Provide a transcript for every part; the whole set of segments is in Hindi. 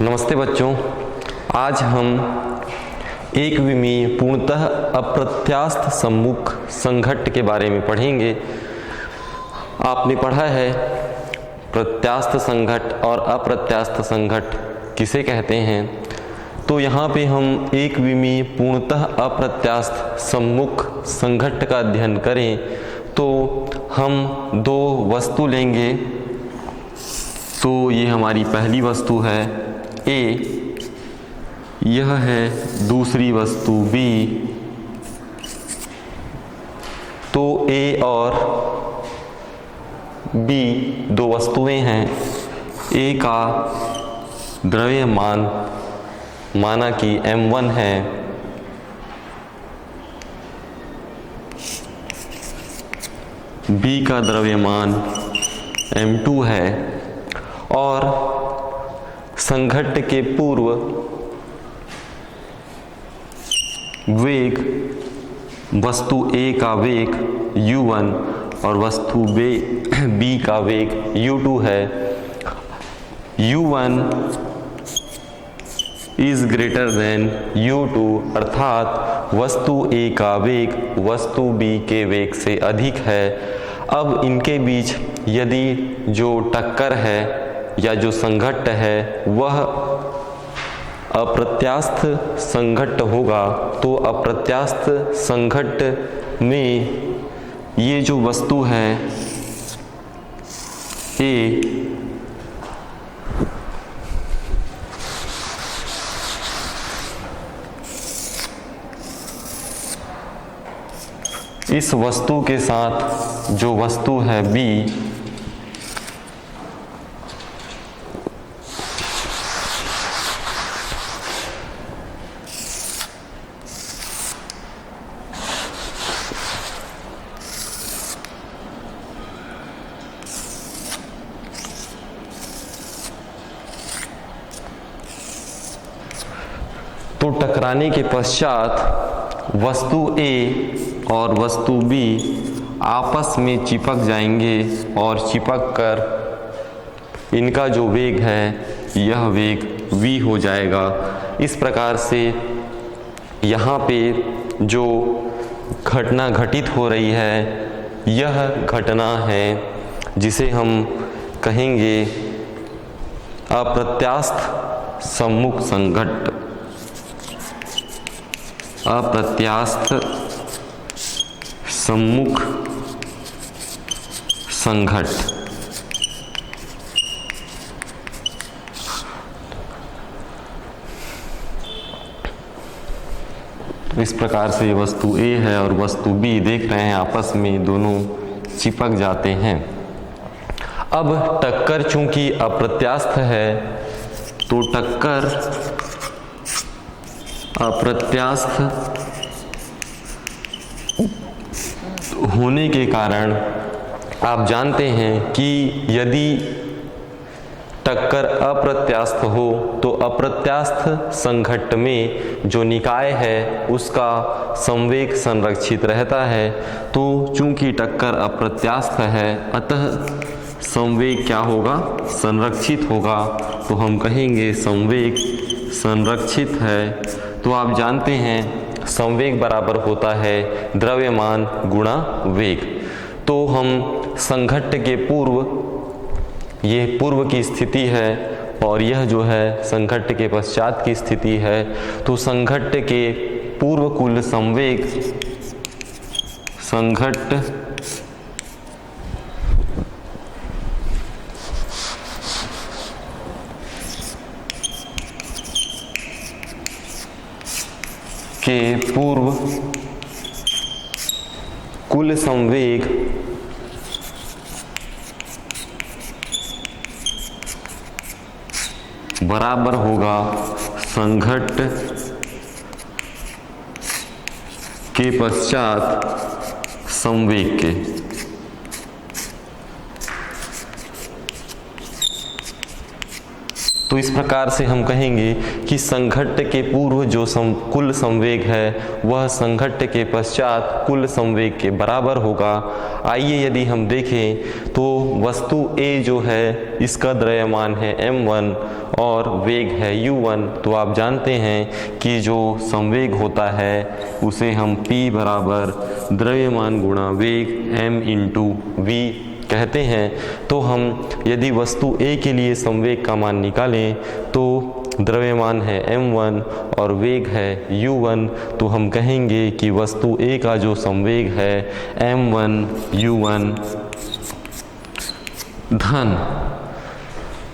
नमस्ते बच्चों, आज हम एक विमीय पूर्णतः अप्रत्यास्थ सम्मुख संघट्ट के बारे में पढ़ेंगे। आपने पढ़ा है प्रत्यास्थ संघट्ट और अप्रत्यास्थ संघट्ट किसे कहते हैं। तो यहाँ पे हम एक विमीय पूर्णतः अप्रत्यास्थ सम्मुख संघट्ट का अध्ययन करें तो हम दो वस्तु लेंगे। तो ये हमारी पहली वस्तु है ए, यह है दूसरी वस्तु बी। तो ए और बी दो वस्तुएं हैं। ए का द्रव्यमान माना कि m1 है, बी का द्रव्यमान m2 है और संघट्ट के पूर्व वेग वस्तु A का वेग u1 और वस्तु B का वेग u2 है। u1 is greater than u2 अर्थात वस्तु A का वेग वस्तु B के वेग से अधिक है। अब इनके बीच यदि जो टक्कर है या जो संघट्ट है वह अप्रत्यास्थ संघट्ट होगा तो अप्रत्यास्थ संघट्ट में ये जो वस्तु है ए, इस वस्तु के साथ जो वस्तु है बी तो टकराने के पश्चात वस्तु A और वस्तु B आपस में चिपक जाएंगे और चिपक कर इनका जो वेग है यह वेग v हो जाएगा। इस प्रकार से यहाँ पे जो घटना घटित हो रही है यह घटना है जिसे हम कहेंगे अप्रत्यास्थ सम्मुख संघट्ट। अप्रत्यास्थ सम्मुख संघट्ट। इस प्रकार से वस्तु A है और वस्तु B देख रहे हैं आपस में दोनों चिपक जाते हैं। अब टक्कर चूंकि अप्रत्यास्थ है तो टक्कर अप्रत्यास्थ होने के कारण आप जानते हैं कि यदि टक्कर अप्रत्यास्थ हो तो अप्रत्यास्थ संघट्ट में जो निकाय है उसका संवेग संरक्षित रहता है। तो चूंकि टक्कर अप्रत्यास्थ है अतः संवेग क्या होगा, संरक्षित होगा। तो हम कहेंगे संवेग संरक्षित है। तो आप जानते हैं संवेग बराबर होता है द्रव्यमान गुणा वेग। तो हम संघट्ट के पूर्व, ये पूर्व की स्थिति है और यह जो है संघट्ट के पश्चात की स्थिति है। तो संघट्ट के पूर्व कुल संवेग संघट्ट के पूर्व कुल संवेग बराबर होगा संघट्ट के पश्चात संवेग के। तो इस प्रकार से हम कहेंगे कि संघट्ट के पूर्व जो कुल संवेग है वह संघट्ट के पश्चात कुल संवेग के बराबर होगा। आइए यदि हम देखें तो वस्तु A जो है इसका द्रव्यमान है m1 और वेग है u1। तो आप जानते हैं कि जो संवेग होता है उसे हम P बराबर द्रव्यमान गुणा वेग m इंटू v कहते हैं। तो हम यदि वस्तु A के लिए संवेग का मान निकालें तो द्रव्यमान है m1 और वेग है u1। तो हम कहेंगे कि वस्तु A का जो संवेग है m1 u1 धन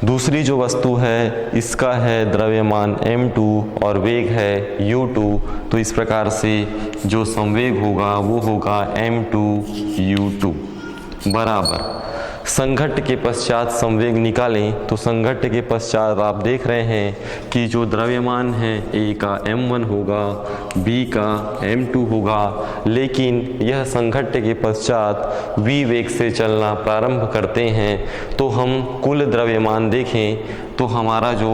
दूसरी जो वस्तु है इसका है द्रव्यमान m2 और वेग है u2। तो इस प्रकार से जो संवेग होगा वो होगा m2 u2 बराबर संघट्ट के पश्चात संवेग निकालें। तो संघट्ट के पश्चात आप देख रहे हैं कि जो द्रव्यमान है A का m1 होगा, B का m2 होगा, लेकिन यह संघट्ट के पश्चात v वेग से चलना प्रारंभ करते हैं। तो हम कुल द्रव्यमान देखें तो हमारा जो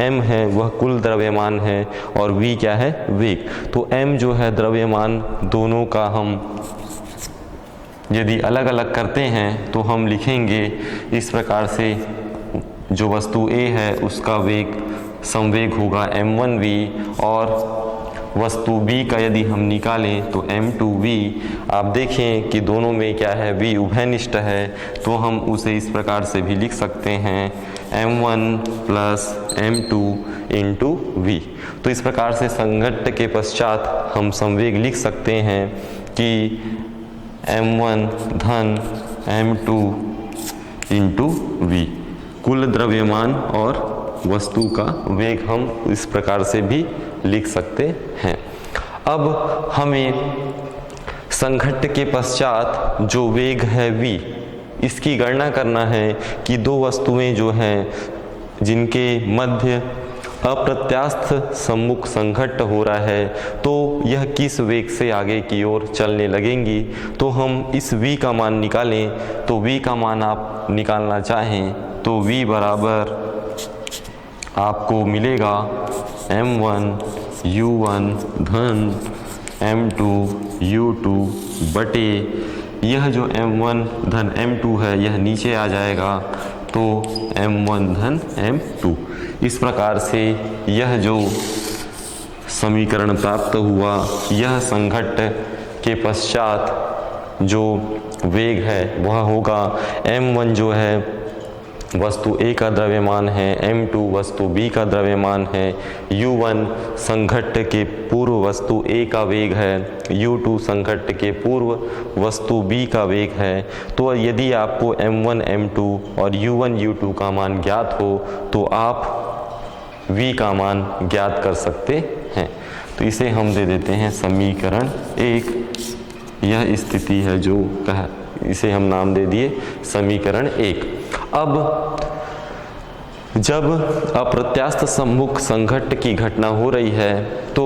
m है वह कुल द्रव्यमान है और v क्या है, वेग। तो m जो है द्रव्यमान दोनों का हम यदि अलग अलग करते हैं तो हम लिखेंगे इस प्रकार से, जो वस्तु A है उसका वेग संवेग होगा m1v और वस्तु B का यदि हम निकालें तो m2v। आप देखें कि दोनों में क्या है, v उभयनिष्ठ है। तो हम उसे इस प्रकार से भी लिख सकते हैं m1 plus m2 into v। तो इस प्रकार से संघट्ट के पश्चात हम संवेग लिख सकते हैं कि m1 धन m2 इंटू v कुल द्रव्यमान और वस्तु का वेग हम इस प्रकार से भी लिख सकते हैं। अब हमें संघट्ट के पश्चात जो वेग है v इसकी गणना करना है कि दो वस्तुएं जो हैं जिनके मध्य अप्रत्यास्थ सम्मुख संघट्ट हो रहा है तो यह किस वेग से आगे की ओर चलने लगेंगी। तो हम इस v का मान निकालें। तो v का मान आप निकालना चाहें तो v बराबर आपको मिलेगा m1 u1 धन m2 u2 बटे यह जो m1 धन m2 है यह नीचे आ जाएगा तो m1 धन m2। इस प्रकार से यह जो समीकरण प्राप्त हुआ यह संघट्ट के पश्चात जो वेग है वह होगा m1 जो है वस्तु A का द्रव्यमान है, m2 वस्तु B का द्रव्यमान है, u1 संघट्ट के पूर्व वस्तु A का वेग है, u2 संघट्ट के पूर्व वस्तु B का वेग है। तो यदि आपको m1 m2 और u1 u2 का मान ज्ञात हो तो आप v का मान ज्ञात कर सकते हैं। तो इसे हम दे देते हैं समीकरण 1। यह स्थिति है जो इसे हम नाम दे दिए समीकरण 1। अब जब अप्रत्यास्थ सम्मुख संघट्ट की घटना हो रही है तो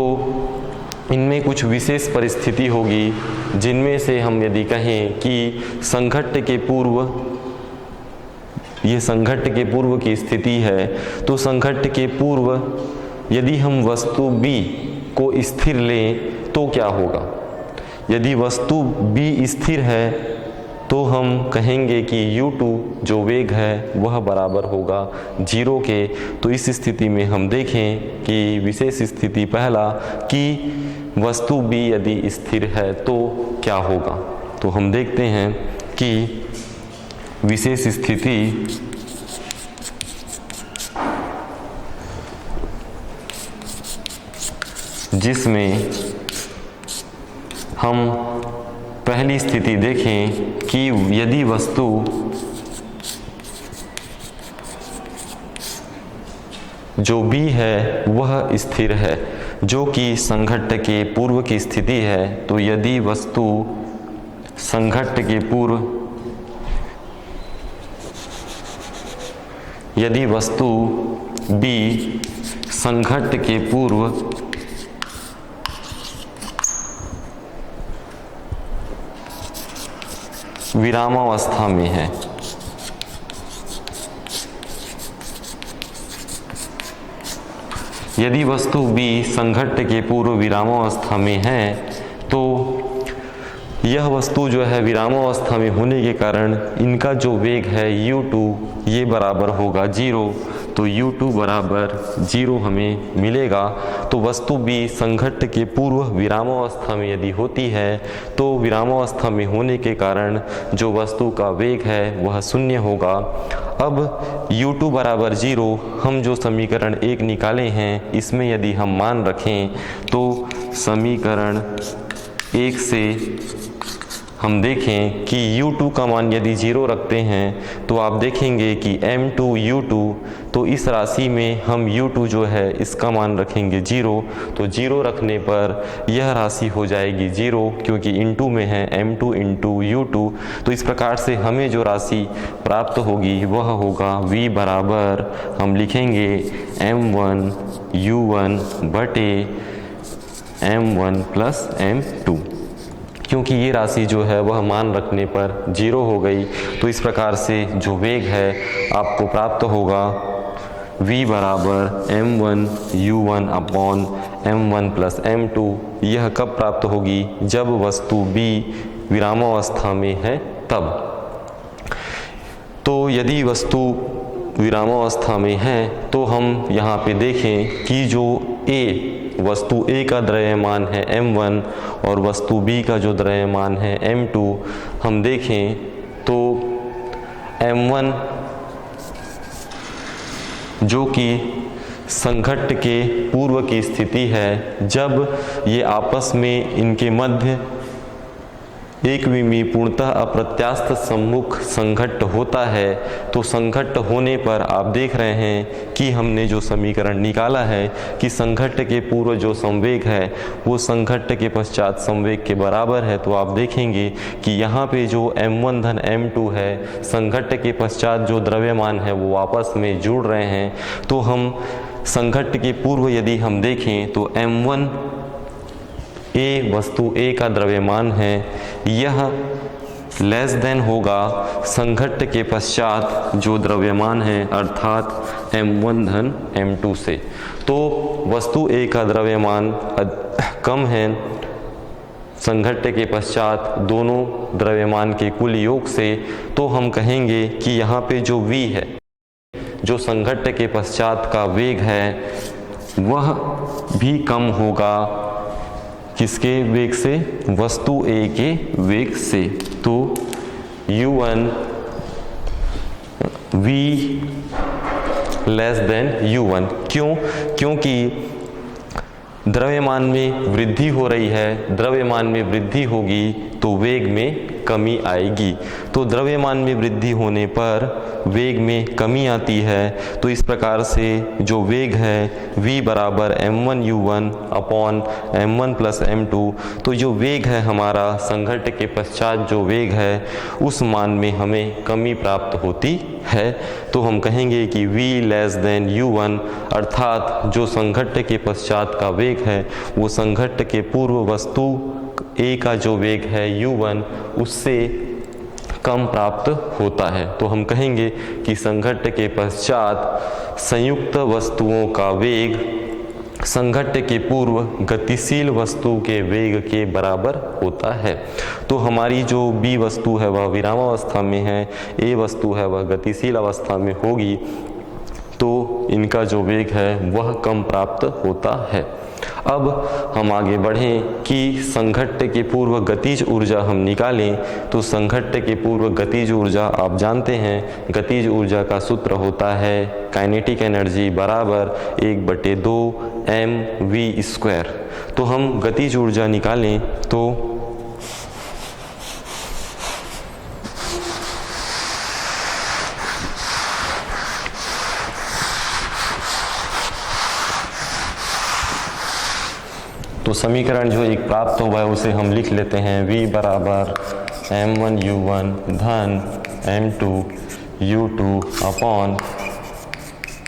इनमें कुछ विशेष परिस्थिति होगी, जिनमें से हम यदि कहें कि संघट्ट के पूर्व, ये संघट्ट के पूर्व की स्थिति है, तो संघट्ट के पूर्व यदि हम वस्तु B को स्थिर लें तो क्या होगा। यदि वस्तु B स्थिर है तो हम कहेंगे कि u2 जो वेग है वह बराबर होगा 0 के। तो इस स्थिति में हम देखें कि विशेष स्थिति पहला कि वस्तु B यदि स्थिर है तो क्या होगा। तो हम देखते हैं कि विशेष स्थिति जिसमें हम पहली स्थिति देखें कि यदि वस्तु जो B है वह स्थिर है, जो कि संघट्ट के पूर्व की स्थिति है। तो यदि वस्तु संघट्ट के पूर्व, यदि वस्तु B संघट्ट के पूर्व विरामावस्था में है यदि वस्तु B संघट्ट के पूर्व विरामावस्था में है तो यह वस्तु जो है विरामावस्था में होने के कारण इनका जो वेग है u2 ये बराबर होगा 0। तो u2 बराबर 0 हमें मिलेगा। तो वस्तु B संघट्ट के पूर्व विरामावस्था में यदि होती है तो विरामावस्था में होने के कारण जो वस्तु का वेग है वह शून्य होगा। अब u2 बराबर 0 हम जो समीकरण 1 निकाले हैं इसमें यदि हम मान रखें तो समीकरण 1 से हम देखें कि u2 का मान यदि 0 रखते हैं तो आप देखेंगे कि m2 u2, तो इस राशि में हम u2 जो है इसका मान रखेंगे 0। तो 0 रखने पर यह राशि हो जाएगी 0 क्योंकि इनटू में है m2 इंटू u2। तो इस प्रकार से हमें जो राशि प्राप्त होगी वह होगा v बराबर हम लिखेंगे m1 u1 बटे m1 प्लस m2, क्योंकि ये राशि जो है वह मान रखने पर 0 हो गई। तो इस प्रकार से जो वेग है आपको प्राप्त होगा v बराबर m1 u1 upon m1 plus m2। यह कब प्राप्त होगी? जब वस्तु B विरामावस्था में है तब। तो यदि वस्तु विरामावस्था में है तो हम यहाँ पे देखें कि जो वस्तु A का द्रव्यमान है m1 और वस्तु B का जो द्रव्यमान है m2, हम देखें तो m1 जो कि संघट्ट के पूर्व की स्थिति है, जब ये आपस में इनके मध्य एक विमी पूर्णतः अप्रत्यास्थ सम्मुख संघट्ट होता है तो संघट्ट होने पर आप देख रहे हैं कि हमने जो समीकरण निकाला है कि संघट्ट के पूर्व जो संवेग है वो संघट्ट के पश्चात संवेग के बराबर है। तो आप देखेंगे कि यहाँ पे जो m1 धन m2 है, संघट्ट के पश्चात जो द्रव्यमान है वो आपस में जुड़ रहे हैं। तो हम संघट्ट के पूर्व यदि हम देखें तो m1 A वस्तु A का द्रव्यमान है, यह लेस देन होगा संघट्ट के पश्चात जो द्रव्यमान है अर्थात m1 धन m2 से। तो वस्तु A का द्रव्यमान कम है संघट्ट के पश्चात दोनों द्रव्यमान के कुल योग से। तो हम कहेंगे कि यहाँ पे जो v है, जो संघट्ट के पश्चात का वेग है, वह भी कम होगा किसके वेग से? वस्तु A के वेग से। तो u1 v less than u1। क्यों? क्योंकि द्रव्यमान में वृद्धि हो रही है, द्रव्यमान में वृद्धि होगी तो वेग में कमी आएगी। तो द्रव्यमान में वृद्धि होने पर वेग में कमी आती है। तो इस प्रकार से जो वेग है v बराबर m1 u1 upon m1 plus m2। तो जो वेग है हमारा संघट्ट के पश्चात जो वेग है उस मान में हमें कमी प्राप्त होती है। तो हम कहेंगे कि v लेस देन u1 अर्थात जो संघट्ट के पश्चात का वेग है वो संघट्ट के पूर्व वस्तु A का जो वेग है u1 उससे कम प्राप्त होता है। तो हम कहेंगे कि संघट्ट के पश्चात संयुक्त वस्तुओं का वेग संघट्ट के पूर्व गतिशील वस्तु के वेग के बराबर होता है। तो हमारी जो B वस्तु है वह विरामावस्था में है, A वस्तु है वह गतिशील अवस्था में होगी, तो इनका जो वेग है वह कम प्राप्त होता है। अब हम आगे बढ़ें कि संघट्ट के पूर्व गतिज ऊर्जा हम निकालें। तो संघट्ट के पूर्व गतिज ऊर्जा आप जानते हैं, गतिज ऊर्जा का सूत्र होता है काइनेटिक एनर्जी बराबर 1/2 mv²। तो हम गतिज ऊर्जा निकालें तो समीकरण जो एक प्राप्त हुआ है उसे हम लिख लेते हैं v बराबर m1 u1 धन m2 u2 upon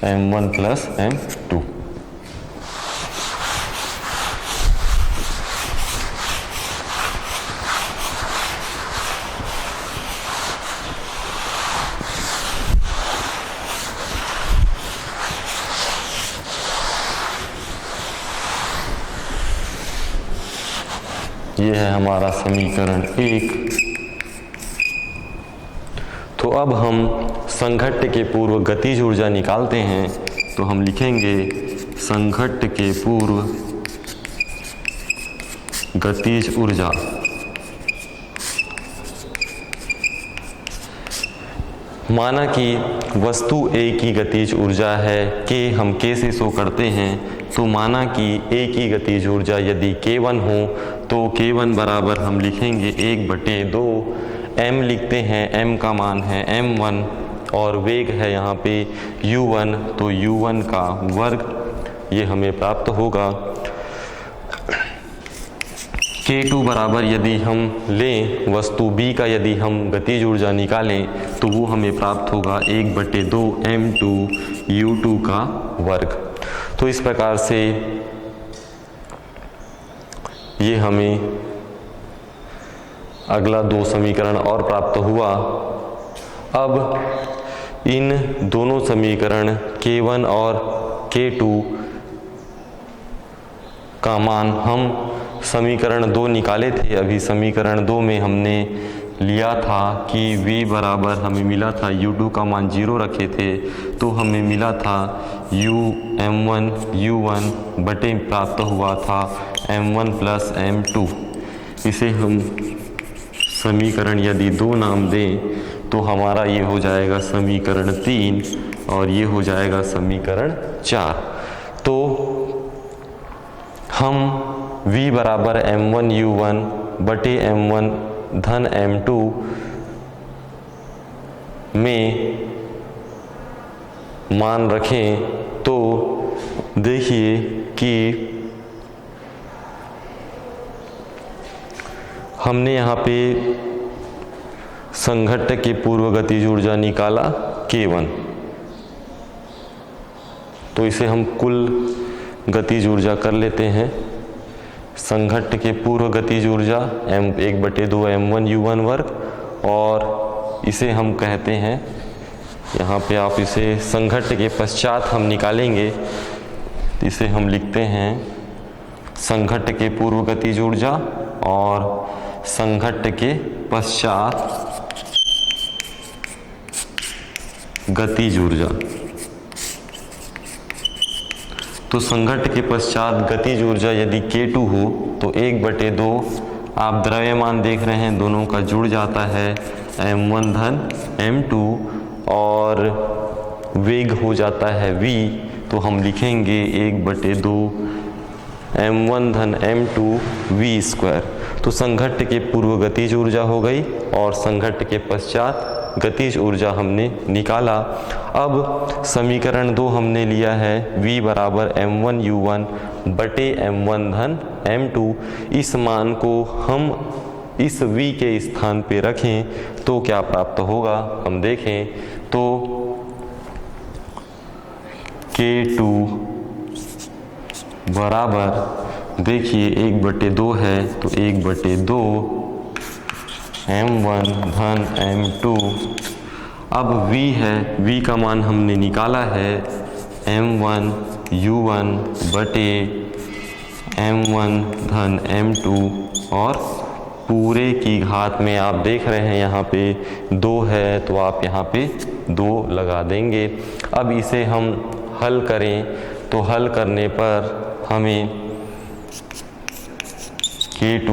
m1 plus m2। ये है हमारा समीकरण 1। तो अब हम संघट्ट के पूर्व गतिज ऊर्जा निकालते हैं। तो हम लिखेंगे संघट्ट के पूर्व गतिज ऊर्जा माना कि वस्तु A की गतिज ऊर्जा है के, हम K से शो करते हैं। तो माना कि A की गतिज ऊर्जा यदि K1 हो तो K1 बराबर हम लिखेंगे 1/2 m लिखते हैं। m का मान है m1 और वेग है यहाँ पे u1, तो u1 का वर्ग ये हमें प्राप्त होगा। K2 बराबर यदि हम लें वस्तु B का, यदि हम गतिज ऊर्जा निकालें तो वो हमें प्राप्त होगा 1/2 m2 u2 का वर्ग। तो इस प्रकार से ये हमें अगला 2 समीकरण और प्राप्त हुआ। अब इन दोनों समीकरण K1 और K2 का मान हम समीकरण 2 निकाले थे। अभी समीकरण 2 में हमने लिया था कि V बराबर हमें मिला था U2 का मान 0 रखे थे, तो हमें मिला था m1 u1 बटे प्राप्त हुआ था m1 प्लस m2। इसे हम समीकरण यदि 2 नाम दें तो हमारा ये हो जाएगा समीकरण 3 और ये हो जाएगा समीकरण 4। तो हम V बराबर m1 u1 बटे m1 धन m2 में मान रखें तो देखिए कि हमने यहाँ पे संघट्ट के पूर्व गतिज ऊर्जा निकाला K1, तो इसे हम कुल गतिज ऊर्जा कर लेते हैं। संघट्ट के पूर्व गतिज ऊर्जा m1/2 m1 u1 वर्ग, और इसे हम कहते हैं, यहाँ पे आप इसे संघट्ट के पश्चात हम निकालेंगे तो इसे हम लिखते हैं संघट्ट के पूर्व गतिज ऊर्जा और संघट्ट के पश्चात गतिज ऊर्जा। तो संघट्ट के पश्चात गतिज ऊर्जा यदि K2 हो तो 1/2 आप द्रव्यमान देख रहे हैं दोनों का जुड़ जाता है m1 धन m2 और वेग हो जाता है v, तो हम लिखेंगे 1/2 m1 धन m2 v²। तो संघट्ट के पूर्व गतिज ऊर्जा हो गई और संघट्ट के पश्चात गतिज ऊर्जा हमने निकाला। अब समीकरण 2 हमने लिया है V बराबर m1 u1 बटे m1 धन m2। इस मान को हम इस V के स्थान पे रखें तो क्या प्राप्त होगा हम देखें तो K2 बराबर देखिए 1/2 है तो 1/2 m1 धन m2। अब V है, V का मान हमने निकाला है m1 u1 बटे m1 धन m2 और पूरे की घात में आप देख रहे हैं यहाँ पे 2 है तो आप यहाँ पे 2 लगा देंगे। अब इसे हम हल करें तो हल करने पर हमें K2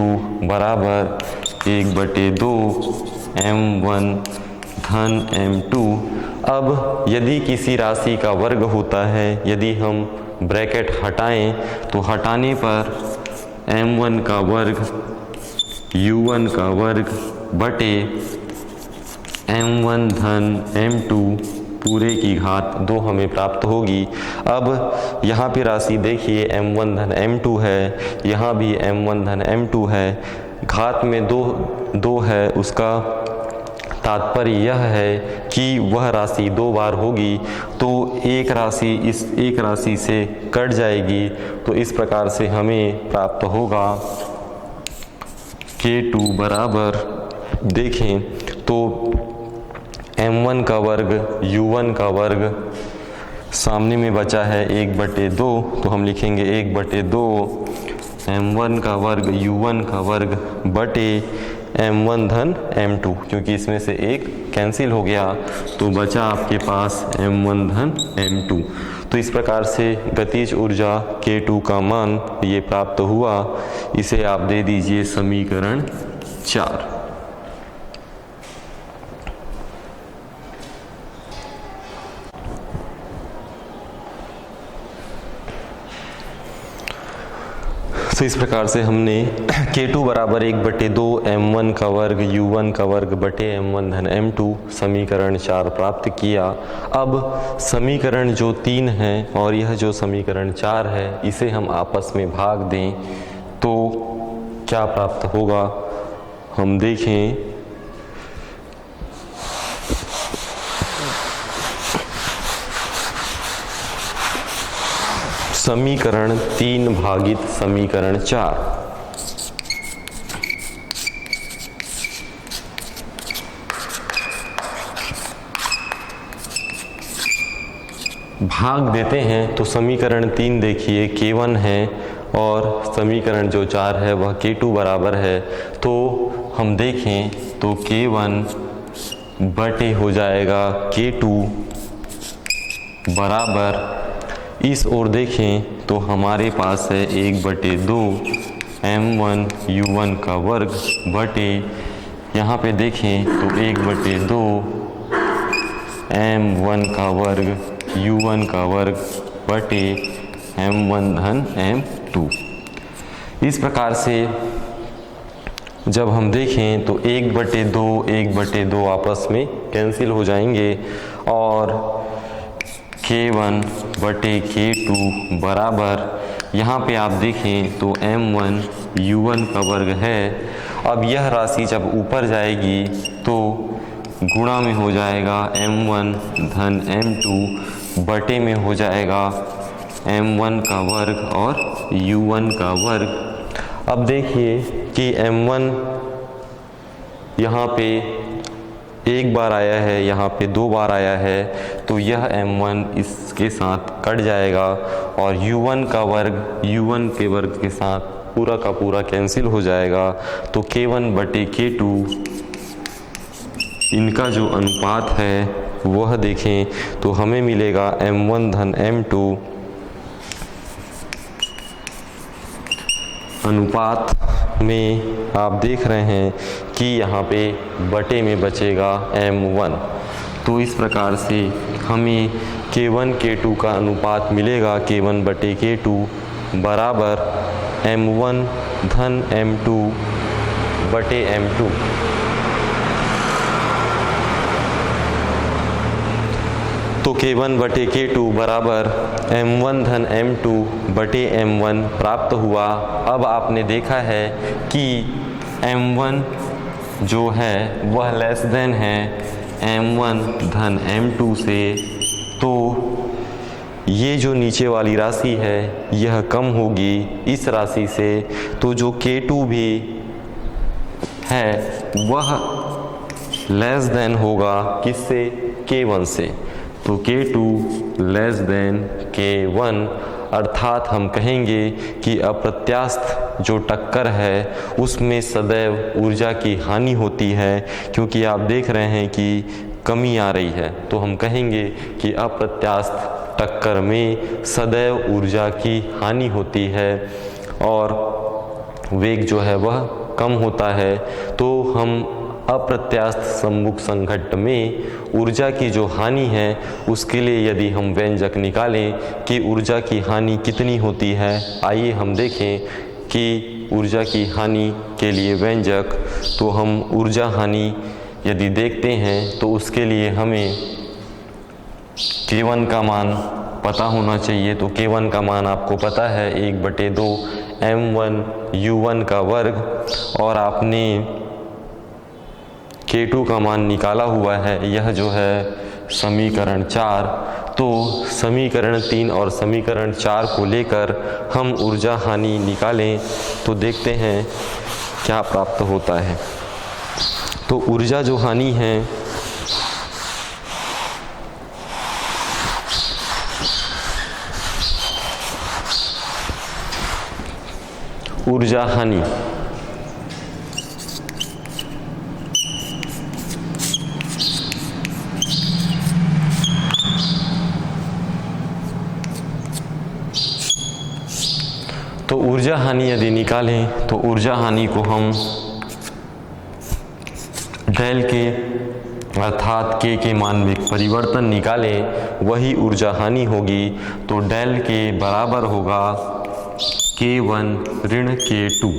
बराबर 1/2 m1 धन m2। अब यदि किसी राशि का वर्ग होता है, यदि हम ब्रैकेट हटाएं तो हटाने पर m1 का वर्ग u1 का वर्ग बटे m1 धन m2 पूरे की घात 2 हमें प्राप्त होगी। अब यहाँ पे राशि देखिए m1 धन m2 है, यहाँ भी m1 धन m2 है, घात में 2 है, उसका तात्पर्य यह है कि वह राशि 2 बार होगी तो एक राशि इस एक राशि से कट जाएगी। तो इस प्रकार से हमें प्राप्त होगा K2 बराबर देखें तो m1 का वर्ग u1 का वर्ग सामने में बचा है 1/2 तो हम लिखेंगे 1/2 m1 का वर्ग u1 का वर्ग बटे m1 धन m2, क्योंकि इसमें से एक कैंसिल हो गया तो बचा आपके पास m1 धन m2। तो इस प्रकार से गतिज ऊर्जा K2 का मान ये प्राप्त हुआ। इसे आप दे दीजिए समीकरण 4। तो इस प्रकार से हमने K2 बराबर 1/2 m1 का वर्ग u1 का वर्ग बटे m1 धन m2 समीकरण 4 प्राप्त किया। अब समीकरण जो 3 है और यह जो समीकरण 4 है इसे हम आपस में भाग दें तो क्या प्राप्त होगा हम देखें। समीकरण 3 भागित समीकरण 4। भाग देते हैं तो समीकरण 3 देखिए K1 है और समीकरण जो 4 है वह K2 बराबर है। तो हम देखें तो K1 बटे हो जाएगा K2 बराबर, इस ओर देखें तो हमारे पास है 1/2 m1 u1 का वर्ग बटे, यहाँ पे देखें तो 1/2 m1 का वर्ग u1 का वर्ग बटे m1 धन m2। इस प्रकार से जब हम देखें तो 1/2 आपस में कैंसिल हो जाएंगे और K1 बटे K2 बराबर, यहाँ पे आप देखें तो m1 u1 का वर्ग है। अब यह राशि जब ऊपर जाएगी तो गुणा में हो जाएगा m1 धन m2 बटे में हो जाएगा m1 का वर्ग और u1 का वर्ग। अब देखिए कि m1 यहाँ पे एक बार आया है, यहाँ पे 2 बार आया है, तो यह m1 इसके साथ कट जाएगा और u1 का वर्ग u1 के वर्ग के साथ पूरा का पूरा कैंसिल हो जाएगा। तो K1 बटे K2 इनका जो अनुपात है वह देखें तो हमें मिलेगा m1 धन m2 अनुपात में आप देख रहे हैं कि यहाँ पे बटे में बचेगा m1। तो इस प्रकार से हमें K1 K2 का अनुपात मिलेगा K1 बटे K2 बराबर m1 धन m2 बटे m2। तो K1 बटे K2 बराबर m1 धन m2 बटे m1 प्राप्त हुआ। अब आपने देखा है कि m1 जो है वह लेस देन है m1 धन m2 से, तो ये जो नीचे वाली राशि है यह कम होगी इस राशि से। तो जो K2 भी है वह लेस देन होगा किससे, K1 से। तो K2 लेस देन K1, अर्थात हम कहेंगे कि अप्रत्यास्थ जो टक्कर है उसमें सदैव ऊर्जा की हानि होती है, क्योंकि आप देख रहे हैं कि कमी आ रही है। तो हम कहेंगे कि अप्रत्यास्थ टक्कर में सदैव ऊर्जा की हानि होती है और वेग जो है वह कम होता है। तो हम अप्रत्यास्थ सम्मुख संघट्ट में ऊर्जा की जो हानि है उसके लिए यदि हम व्यंजक निकालें कि ऊर्जा की हानि कितनी होती है, आइए हम देखें कि ऊर्जा की हानि के लिए व्यंजक। तो हम ऊर्जा हानि यदि देखते हैं तो उसके लिए हमें K1 का मान पता होना चाहिए। तो K1 का मान आपको पता है 1/2 m1 u1 का वर्ग, और आपने K2 का मान निकाला हुआ है, यह जो है समीकरण 4। तो समीकरण 3 और समीकरण 4 को लेकर हम ऊर्जा हानि निकालें तो देखते हैं क्या प्राप्त होता है। तो ऊर्जा जो हानि है ऊर्जा हानि। तो ऊर्जा हानि यदि निकालें तो ऊर्जा हानि को हम डेल के अर्थात के मान में परिवर्तन निकालें, वही ऊर्जा हानि होगी। तो डेल के बराबर होगा K1 ऋण K2।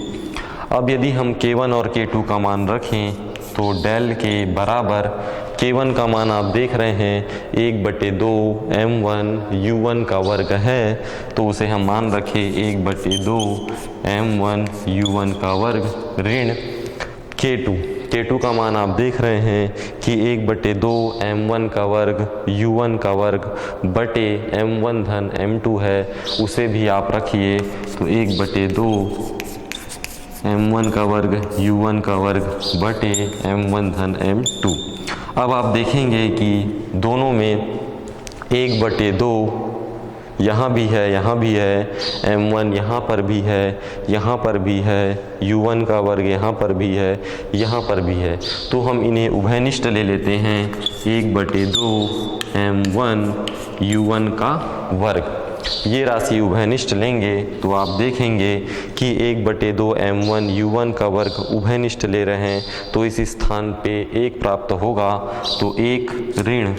अब यदि हम K1 और K2 का मान रखें तो डेल के बराबर K1 का मान आप देख रहे हैं 1/2 m1 u1 का वर्ग है, तो उसे हम मान रखें 1/2 m1 u1 का वर्ग ऋण K2 का मान आप देख रहे हैं कि 1/2 m1 का वर्ग u1 का वर्ग बटे m1 धन m2 है, उसे भी आप रखिए। तो 1/2 m1 का वर्ग u1 का वर्ग बटे m1 धन m2। अब आप देखेंगे कि दोनों में 1/2 यहाँ भी है, यहाँ भी है, m1 यहाँ पर भी है, यहाँ पर भी है, u1 का वर्ग यहाँ पर भी है, यहाँ पर भी है। तो हम इन्हें उभयनिष्ठ ले लेते हैं 1/2 m1 u1 का वर्ग। ये राशि उभयनिष्ठ लेंगे तो आप देखेंगे कि 1/2 m1 u1 का वर्ग उभयनिष्ठ ले रहे हैं, तो इस स्थान पे 1 प्राप्त होगा। तो 1 ऋण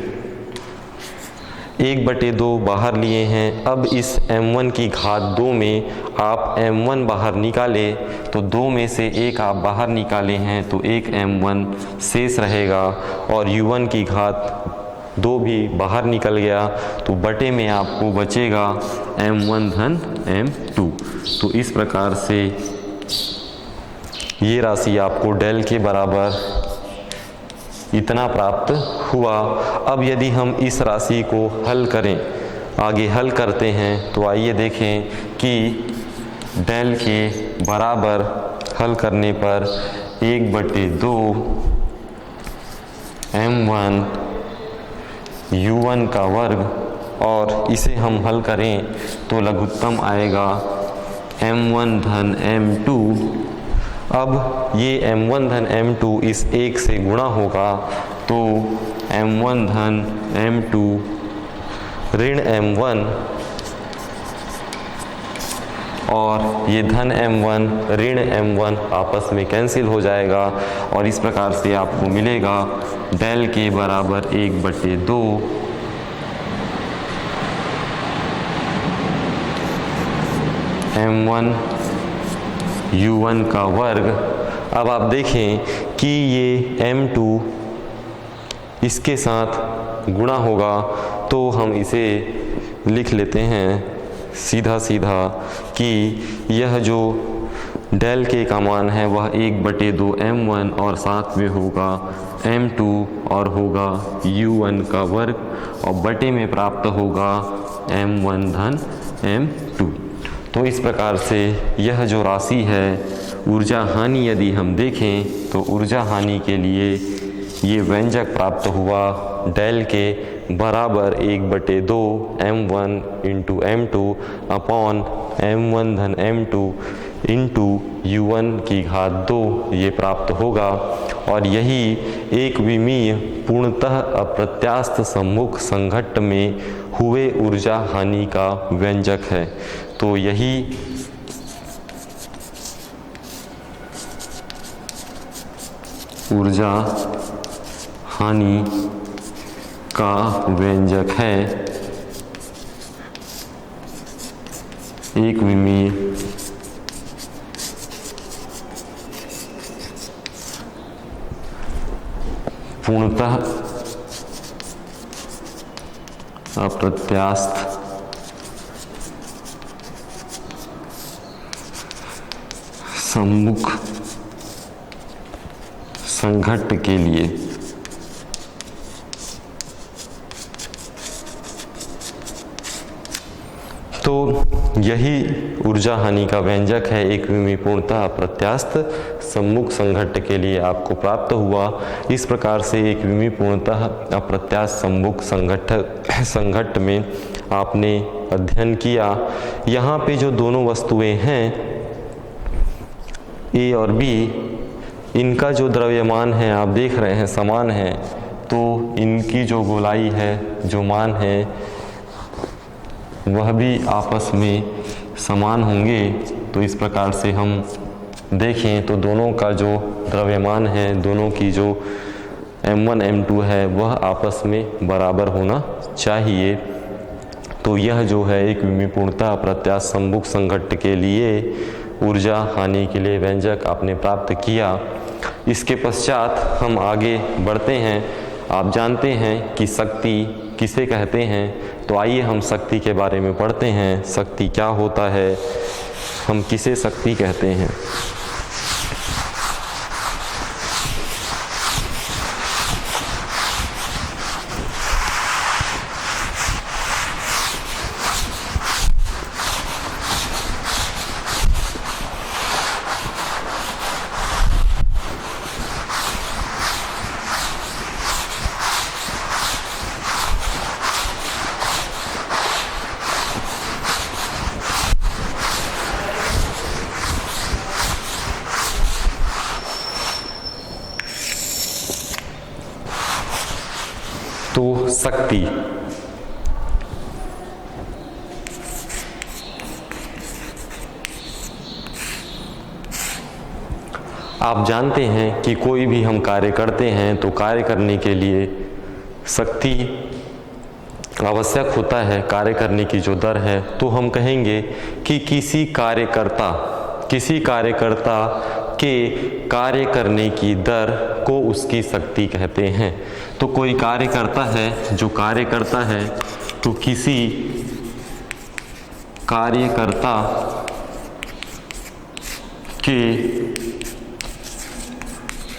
1/2 बाहर लिए हैं। अब इस m1 की घात 2 में आप m1 बाहर निकालें तो 2 में से 1 आप बाहर निकाले हैं, तो 1 m1 शेष रहेगा और u1 की घात 2 भी बाहर निकल गया, तो बटे में आपको बचेगा m1 धन m2। तो इस प्रकार से ये राशि आपको डेल के बराबर इतना प्राप्त हुआ। अब यदि हम इस राशि को हल करें, आगे हल करते हैं, तो आइए देखें कि डेल के बराबर हल करने पर 1/2 m1 u1 का वर्ग, और इसे हम हल करें तो लघुत्तम आएगा m1 धन m2। अब ये m1 धन m2 इस 1 से गुणा होगा, तो m1 धन m2 ऋण m1 और ये धन m1 ऋण m1 आपस में कैंसिल हो जाएगा, और इस प्रकार से आपको मिलेगा डेल के बराबर 1/2 m1 u1 का वर्ग। अब आप देखें कि ये m2 इसके साथ गुणा होगा, तो हम इसे लिख लेते हैं सीधा सीधा कि यह जो डेल के का मान है वह 1/2 m1 और साथ में होगा m2 और होगा u1 का वर्ग और बटे में प्राप्त होगा m1 धन m2। तो इस प्रकार से यह जो राशि है ऊर्जा हानि यदि हम देखें तो ऊर्जा हानि के लिए ये व्यंजक प्राप्त हुआ डेल के बराबर 1/2 m1 into m2 upon m1 धन m2 इंटू u1 की घात 2 ये प्राप्त होगा। और यही एक विमीय पूर्णतः अप्रत्यास्थ सम्मुख संघट्ट में हुए ऊर्जा हानि का व्यंजक है। तो यही ऊर्जा हानि का व्यंजक है, एक विमीय पूर्णतः अप्रत्यास्थ सम्मुख संघट्ट के लिए तो यही ऊर्जा हानि का व्यंजक है एक विमीय पूर्णतः अप्रत्यास्थ सम्मुख संघट्ट के लिए आपको प्राप्त हुआ। इस प्रकार से एक विमीय पूर्णतः अप्रत्यास्थ सम्मुख संघट्ट में आपने अध्ययन किया। यहाँ पे जो दोनों वस्तुएं हैं ए और बी, इनका जो द्रव्यमान है आप देख रहे हैं समान है, तो इनकी जो गोलाई है, जो मान है, वह भी आपस में समान होंगे। तो इस प्रकार से हम देखें तो दोनों का जो द्रव्यमान है, दोनों की जो m1 m2 है, वह आपस में बराबर होना चाहिए। तो यह जो है एक विपूर्णता प्रत्यास्थ समभुज संघट्ट के लिए ऊर्जा हानि के लिए व्यंजक आपने प्राप्त किया। इसके पश्चात हम आगे बढ़ते हैं। आप जानते हैं कि शक्ति किसे कहते हैं, तो आइए हम शक्ति के बारे में पढ़ते हैं। शक्ति क्या होता है, हम किसे शक्ति कहते हैं। तो शक्ति आप जानते हैं कि कोई भी हम कार्य करते हैं तो कार्य करने के लिए शक्ति आवश्यक होता है, कार्य करने की जो दर है। तो हम कहेंगे कि किसी कार्यकर्ता के कार्य करने की दर को उसकी शक्ति कहते हैं। तो कोई कार्य करता है, जो कार्य करता है, तो किसी कार्यकर्ता के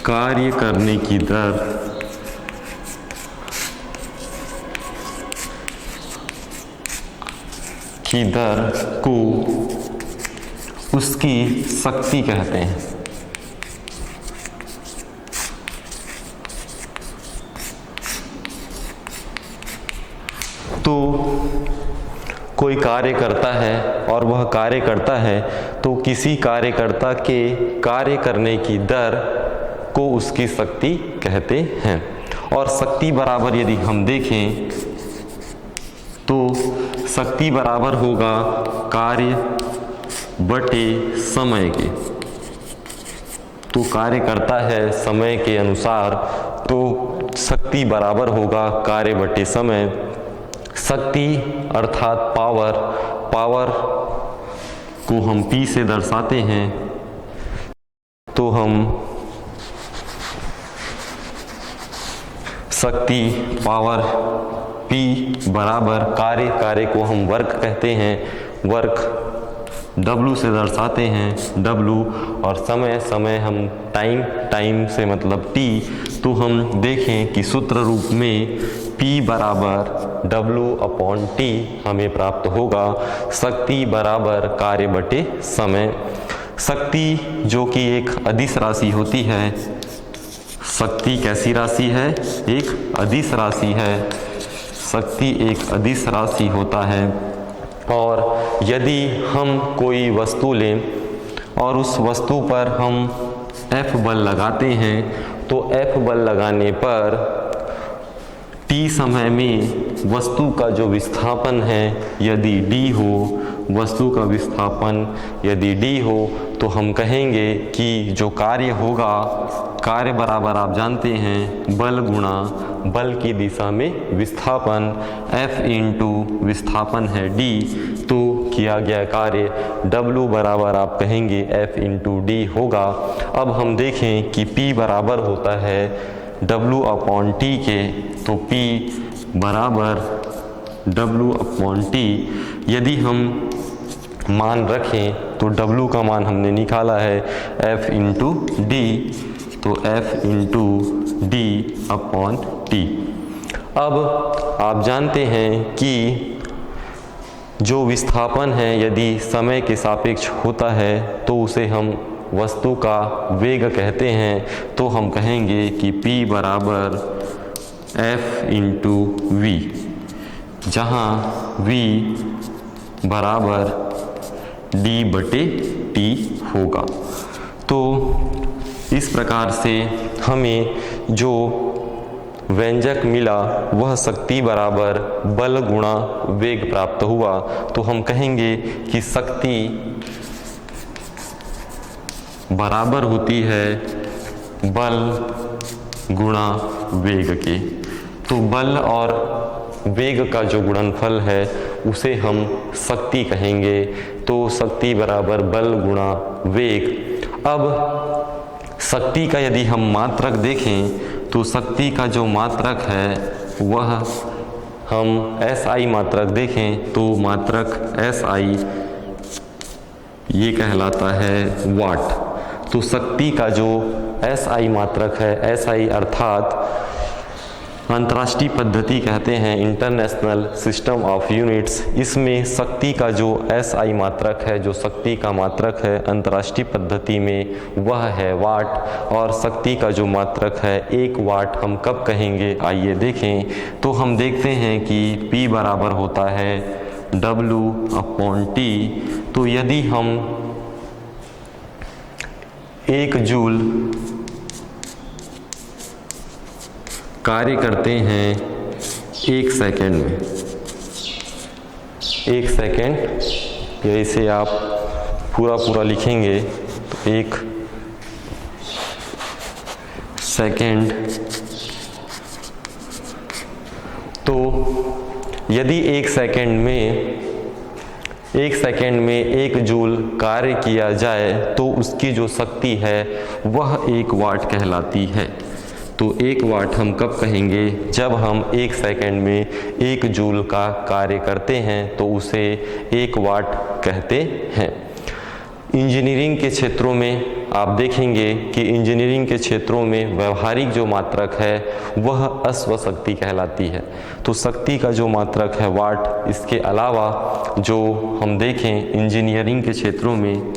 कार्य करने की दर को उसकी शक्ति कहते हैं। तो कोई कार्य करता है और वह कार्य करता है, तो किसी कार्यकर्ता के कार्य करने की दर को उसकी शक्ति कहते हैं। और शक्ति बराबर यदि हम देखें तो शक्ति बराबर होगा कार्य बटे समय के। तो कार्य करता है समय के अनुसार, तो शक्ति बराबर होगा कार्य बटे समय। शक्ति अर्थात पावर को हम P से दर्शाते हैं, तो हम शक्ति पावर P बराबर कार्य को हम वर्क कहते हैं, वर्क W से दर्शाते हैं, W, और समय हम टाइम से मतलब T। तो हम देखें कि सूत्र रूप में P बराबर W/T हमें प्राप्त होगा। शक्ति बराबर कार्य बटे समय। शक्ति जो कि एक अदिश राशि होती है, शक्ति कैसी राशि है, एक अदिश राशि है। शक्ति एक अदिश राशि होता है। और यदि हम कोई वस्तु लें और उस वस्तु पर हम F बल लगाते हैं, तो F बल लगाने पर T समय में वस्तु का जो विस्थापन है यदि D हो, वस्तु का विस्थापन यदि D हो, तो हम कहेंगे कि जो कार्य होगा, कार्य बराबर आप जानते हैं बल गुणा बल की दिशा में विस्थापन, F इंटू विस्थापन है D, तो किया गया कार्य W बराबर आप कहेंगे F इंटू D होगा। अब हम देखें कि P बराबर होता है W/T के, तो P बराबर W/T। यदि हम मान रखें तो W का मान हमने निकाला है F इंटू D, तो F इंटू D/T। अब आप जानते हैं कि जो विस्थापन है यदि समय के सापेक्ष होता है तो उसे हम वस्तु का वेग कहते हैं। तो हम कहेंगे कि P बराबर F इंटू V, जहाँ V बराबर D/T होगा। तो तो इस प्रकार से हमें जो व्यंजक मिला वह शक्ति बराबर बल गुणा वेग प्राप्त हुआ। तो हम कहेंगे कि शक्ति बराबर होती है बल गुणा वेग के। तो बल और वेग का जो गुणनफल है उसे हम शक्ति कहेंगे। तो शक्ति बराबर बल गुणा वेग। अब शक्ति का यदि हम मात्रक देखें तो शक्ति का जो मात्रक है वह हम SI मात्रक देखें तो मात्रक SI ये कहलाता है वाट। तो शक्ति का जो SI मात्रक है, SI अर्थात अंतर्राष्ट्रीय पद्धति कहते हैं, इंटरनेशनल सिस्टम ऑफ यूनिट्स, इसमें शक्ति का जो SI मात्रक है, जो शक्ति का मात्रक है अंतर्राष्ट्रीय पद्धति में वह है वाट। और शक्ति का जो मात्रक है 1 वाट हम कब कहेंगे आइए देखें। तो हम देखते हैं कि P बराबर होता है W/T। तो यदि हम 1 जूल कार्य करते हैं 1 सेकेंड में, 1 सेकेंड या इसे आप पूरा लिखेंगे तो 1 सेकेंड। तो यदि 1 सेकेंड में 1 जूल कार्य किया जाए तो उसकी जो शक्ति है वह 1 वाट कहलाती है। तो 1 वाट हम कब कहेंगे जब हम 1 सेकेंड में 1 जूल का कार्य करते हैं तो उसे 1 वाट कहते हैं। इंजीनियरिंग के क्षेत्रों में आप देखेंगे कि इंजीनियरिंग के क्षेत्रों में व्यवहारिक जो मात्रक है वह अश्व शक्ति कहलाती है। तो शक्ति का जो मात्रक है वाट, इसके अलावा जो हम देखें इंजीनियरिंग के क्षेत्रों में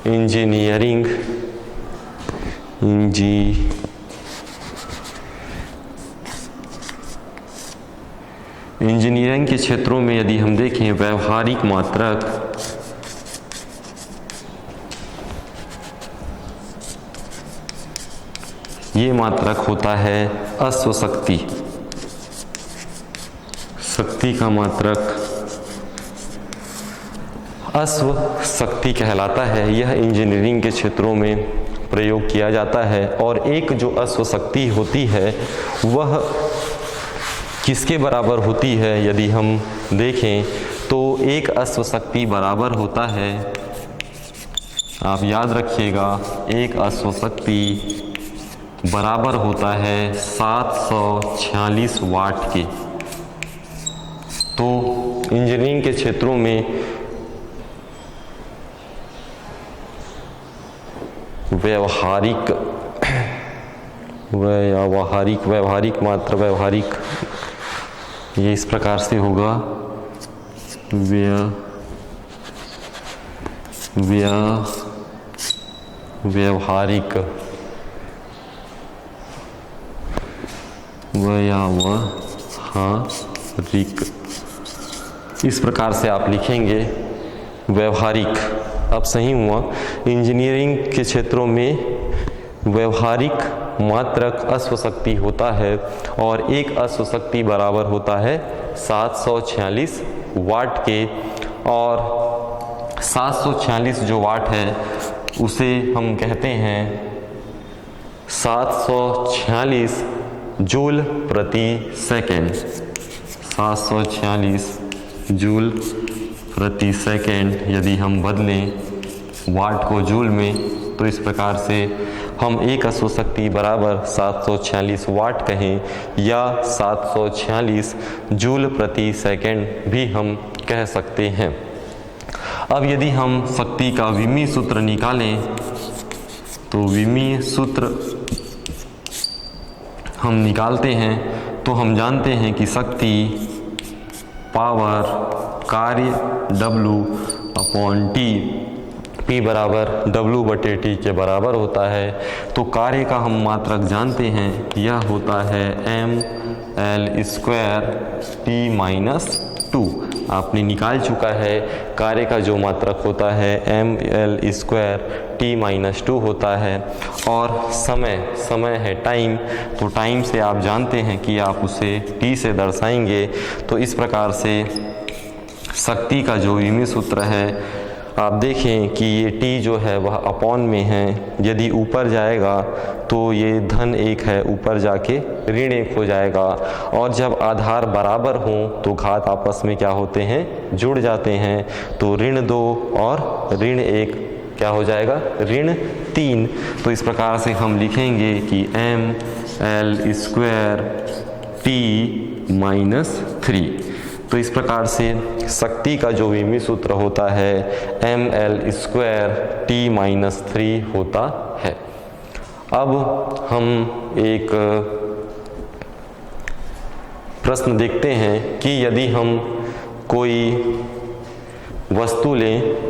इंजीनियरिंग के क्षेत्रों में यदि हम देखें व्यवहारिक मात्रक ये मात्रक होता है अश्व शक्ति। शक्ति का मात्रक अश्व शक्ति कहलाता है। यह इंजीनियरिंग के क्षेत्रों में प्रयोग किया जाता है। और एक जो अश्व शक्ति होती है वह किसके बराबर होती है यदि हम देखें तो एक अश्व शक्ति बराबर होता है, आप याद रखिएगा, एक अश्व शक्ति बराबर होता है 746 वाट के। तो इंजीनियरिंग के क्षेत्रों में व्यवहारिक ये इस प्रकार से होगा व्यवहारिक इस प्रकार से आप लिखेंगे व्यवहारिक। अब सही हुआ। इंजीनियरिंग के क्षेत्रों में व्यवहारिक मात्रक अश्व शक्ति होता है और एक अश्व शक्ति बराबर होता है 746 वाट के। और 746 जो वाट है उसे हम कहते हैं 746 जूल प्रति सेकेंड। 746 जूल प्रति सेकेंड यदि हम बदलें वाट को जूल में तो इस प्रकार से हम एक अश्व शक्ति बराबर 746 वाट कहें या 746 जूल प्रति सेकेंड भी हम कह सकते हैं। अब यदि हम शक्ति का विमीय सूत्र निकालें तो विमीय सूत्र हम निकालते हैं तो हम जानते हैं कि शक्ति पावर कार्य W/T, P बराबर W/T के बराबर होता है। तो कार्य का हम मात्रक जानते हैं, यह होता है mL² T - 2 आपने निकाल चुका है। कार्य का जो मात्रक होता है ml² t-2 होता है। और समय है टाइम, तो टाइम से आप जानते हैं कि आप उसे t से दर्शाएंगे। तो इस प्रकार से शक्ति का जो विमीय सूत्र है, आप देखें कि ये t जो है वह अपॉन में है। यदि ऊपर जाएगा तो ये (1) है, ऊपर जाके (1) हो जाएगा। और जब आधार बराबर हों तो घात आपस में क्या होते हैं, जुड़ जाते हैं। तो (2) और (1) क्या हो जाएगा, (3). तो इस प्रकार से हम लिखेंगे कि ml² t-3। तो इस प्रकार से शक्ति का जो विमीय सूत्र होता है ml² t-3 होता है। अब हम एक प्रश्न देखते हैं कि यदि हम कोई वस्तु लें,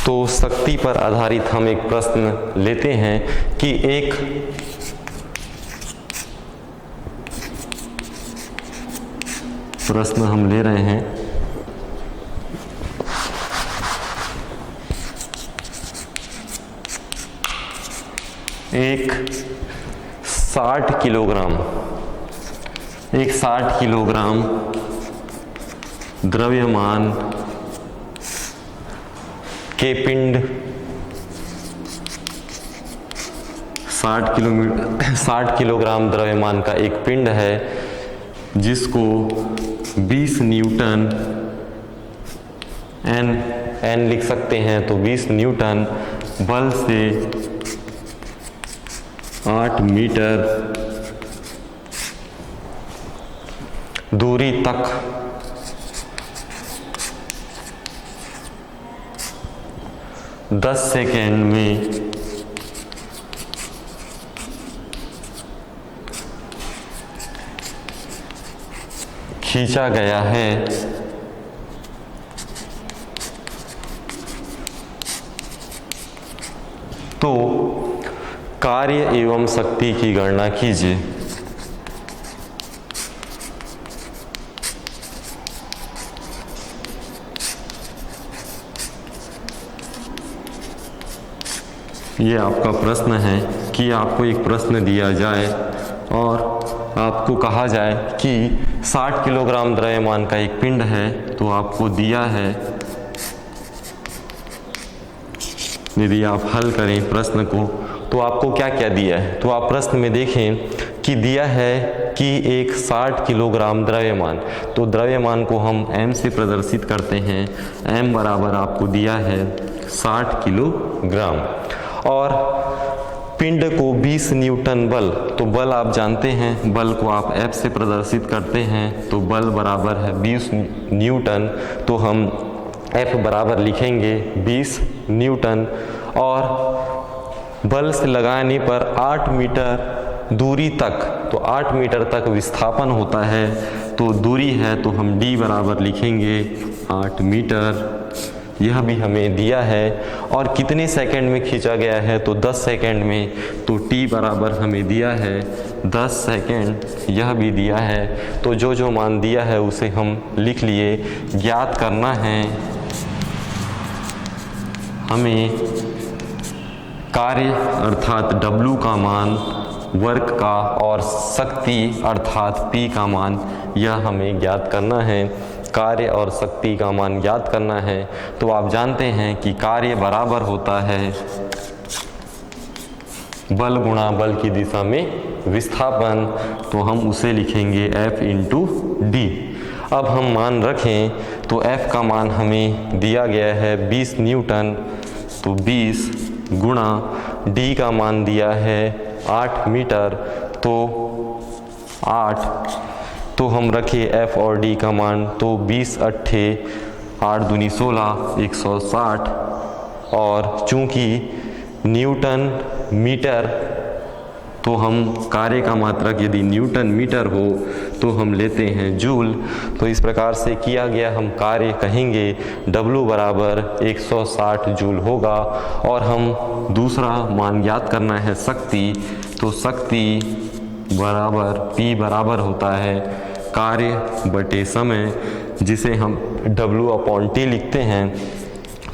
तो शक्ति पर आधारित हम एक प्रश्न लेते हैं कि एक प्रश्न हम ले रहे हैं। एक 60 किलोग्राम द्रव्यमान के पिंड 60 किलोग्राम द्रव्यमान का एक पिंड है जिसको 20 न्यूटन n लिख सकते हैं। तो 20 न्यूटन बल से 8 मीटर दूरी तक दस सेकेंड में खींचा गया है। तो कार्य एवं शक्ति की गणना कीजिए। ये आपका प्रश्न है कि आपको एक प्रश्न दिया जाए और आपको कहा जाए कि 60 किलोग्राम द्रव्यमान का एक पिंड है। तो आपको दिया है, यदि आप हल करें प्रश्न को तो आपको क्या क्या दिया है। तो आप प्रश्न में देखें कि दिया है कि एक 60 किलोग्राम द्रव्यमान, तो द्रव्यमान को हम m से प्रदर्शित करते हैं। m बराबर आपको दिया है 60 किलोग्राम। और पिंड को 20 न्यूटन बल, तो बल आप जानते हैं, बल को आप F से प्रदर्शित करते हैं। तो बल बराबर है 20 न्यूटन, तो हम F बराबर लिखेंगे 20 न्यूटन। और बल से लगाने पर 8 मीटर दूरी तक, तो 8 मीटर तक विस्थापन होता है। तो दूरी है तो हम D बराबर लिखेंगे 8 मीटर, यह भी हमें दिया है। और कितने सेकंड में खींचा गया है, तो 10 सेकंड में। तो T बराबर हमें दिया है 10 सेकंड, यह भी दिया है। तो जो जो मान दिया है उसे हम लिख लिए। ज्ञात करना है हमें कार्य अर्थात W का मान, वर्क का, और शक्ति अर्थात P का मान, यह हमें ज्ञात करना है। कार्य और शक्ति का मान ज्ञात करना है। तो आप जानते हैं कि कार्य बराबर होता है बल गुणा बल की दिशा में विस्थापन, तो हम उसे लिखेंगे F इंटू D। अब हम मान रखें तो F का मान हमें दिया गया है 20 न्यूटन, तो 20 गुणा D का मान दिया है 8 मीटर, तो 8, तो हम रखें F और D का मान, तो 20 अट्ठे 8 दूनी 16 160, और चूंकि न्यूटन मीटर, तो हम कार्य का मात्रक यदि न्यूटन मीटर हो तो हम लेते हैं जूल। तो इस प्रकार से किया गया हम कार्य कहेंगे W बराबर 160 जूल होगा। और हम दूसरा मान ज्ञात करना है शक्ति, तो शक्ति बराबर P बराबर होता है कार्य बटे समय, जिसे हम W/T लिखते हैं।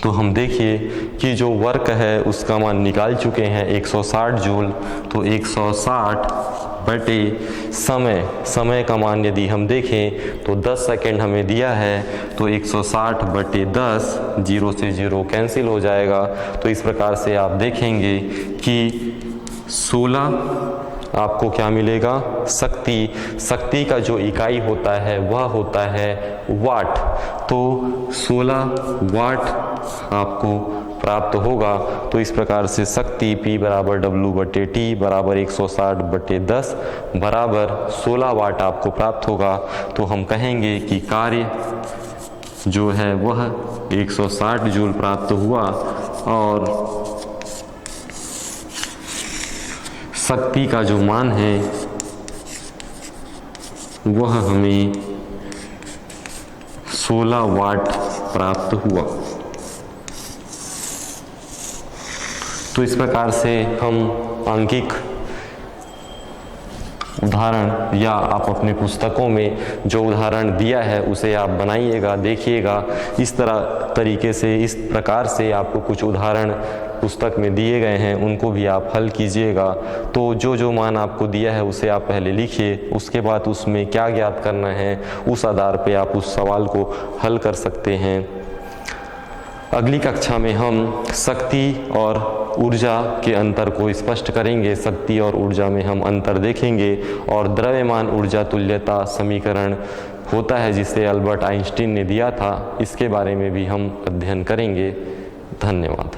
तो हम देखिए कि जो वर्क है उसका मान निकाल चुके हैं 160 जूल। तो 160 बटे समय का मान यदि हम देखें तो 10 सेकेंड हमें दिया है, तो 160 बटे 10, 0 से 0 कैंसिल हो जाएगा। तो इस प्रकार से आप देखेंगे कि 16 आपको क्या मिलेगा, शक्ति का जो इकाई होता है वह होता है वाट। तो 16 वाट आपको प्राप्त होगा। तो इस प्रकार से शक्ति P बराबर W/T बराबर 160 बटे 10 बराबर 16 वाट आपको प्राप्त होगा। तो हम कहेंगे कि कार्य जो है वह 160 जूल प्राप्त हुआ, और शक्ति का जो मान है वह हमें 16 वाट प्राप्त हुआ। तो इस प्रकार से हम आंकिक उदाहरण, या आप अपने पुस्तकों में जो उदाहरण दिया है उसे आप बनाइएगा, देखिएगा। इस तरीके से, इस प्रकार से आपको कुछ उदाहरण पुस्तक में दिए गए हैं, उनको भी आप हल कीजिएगा। तो जो मान आपको दिया है उसे आप पहले लिखिए, उसके बाद उसमें क्या ज्ञात करना है उस आधार पे आप उस सवाल को हल कर सकते हैं। अगली कक्षा में हम शक्ति और ऊर्जा के अंतर को स्पष्ट करेंगे। शक्ति और ऊर्जा में हम अंतर देखेंगे, और द्रव्यमान ऊर्जा तुल्यता समीकरण होता है जिसे अल्बर्ट आइंस्टीन ने दिया था, इसके बारे में भी हम अध्ययन करेंगे। धन्यवाद।